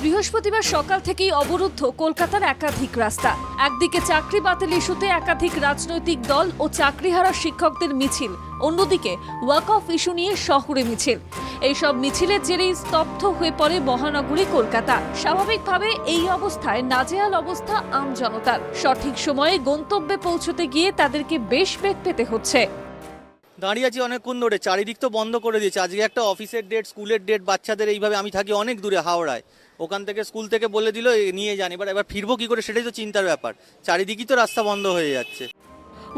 বৃহস্পতিবার সকাল থেকেই অবরুদ্ধ কলকাতার একাধিক রাস্তা। একদিকে চাকরি বাতিল ইস্যুতে একাধিক রাজনৈতিক দল ও চাকরিহারা শিক্ষকদের মিছিল, অন্যদিকে ওয়াক অফ ইস্যু নিয়ে শহরে মিছিল। এইসব মিছিলের জেরেই স্তব্ধ হয়ে পড়ে মহানগরী কলকাতা। স্বাভাবিকভাবে এই অবস্থায় নাজেহাল অবস্থা আম জনতার। সঠিক সময়ে গন্তব্যে পৌঁছতে গিয়ে তাদেরকে বেশ বেগ পেতে হচ্ছে। দাঁড়িয়ে আছি অনেকক্ষণ ধরে, চারিদিক তো বন্ধ করে দিয়েছে। আজকে একটা অফিসের ডেট, স্কুলের ডেট, বাচ্চাদের এইভাবে, আমি থাকি অনেক দূরে হাওড়ায়, ওখান থেকে স্কুল থেকে বলে দিল নিয়ে যান, এবার ফিরবো কি করে সেটাই তো চিন্তার ব্যাপার। চারিদিকই তো রাস্তা বন্ধ হয়ে যাচ্ছে।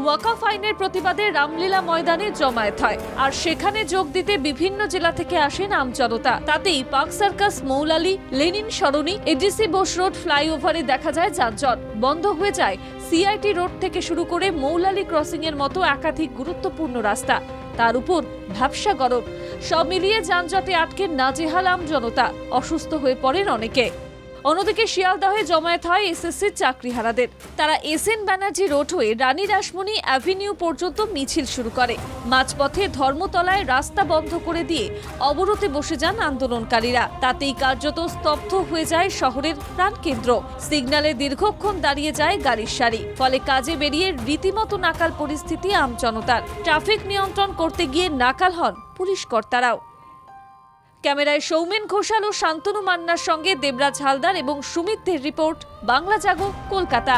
ওয়াকফ আইনের প্রতিবাদে রামলীলা ময়দানে জমায়েত হয়, আর সেখানে যোগ দিতে বিভিন্ন জেলা থেকে আসেন আমজনতা। তাতেই পার্ক সার্কাস, মৌলালি, লেনিন সরণি, এডিসি বোস রোড ফ্লাইওভারে দেখা যায় যানজট। বন্ধ হয়ে যায় সিআইটি রোড থেকে শুরু করে মৌলালি ক্রসিং এর মতো একাধিক গুরুত্বপূর্ণ রাস্তা। তার উপর ভ্যাপসা গরম, সব মিলিয়ে যানজটে আটকে নাজেহাল আমজনতা। অসুস্থ হয়ে পড়েন অনেকে। অন্যদিকে শিয়ালদহে জমায়েত হয় এসএসসির চাকরিহারাদের। তারা এসএন ব্যানার্জি রোড হয়ে রানী রাসমণি অ্যাভিনিউ পর্যন্ত মিছিল শুরু করে। মাঝপথে ধর্মতলায় রাস্তা বন্ধ করে দিয়ে অবরোধে বসে যান আন্দোলনকারীরা। তাতেই কার্যত স্তব্ধ হয়ে যায় শহরের প্রাণকেন্দ্র। সিগন্যালে দীর্ঘক্ষণ দাঁড়িয়ে যায় গাড়ির সারি। ফলে কাজে বেরিয়ে রীতিমতো নাকাল পরিস্থিতি আমজনতার। ট্রাফিক নিয়ন্ত্রণ করতে গিয়ে নাকাল হন পুলিশ কর্তারাও। ক্যামেরায় সৌমেন ঘোষাল ও শান্তনু মান্নার সঙ্গে দেবরাজ হালদার এবং সুমিতদের রিপোর্ট, বাংলা জাগো, কলকাতা।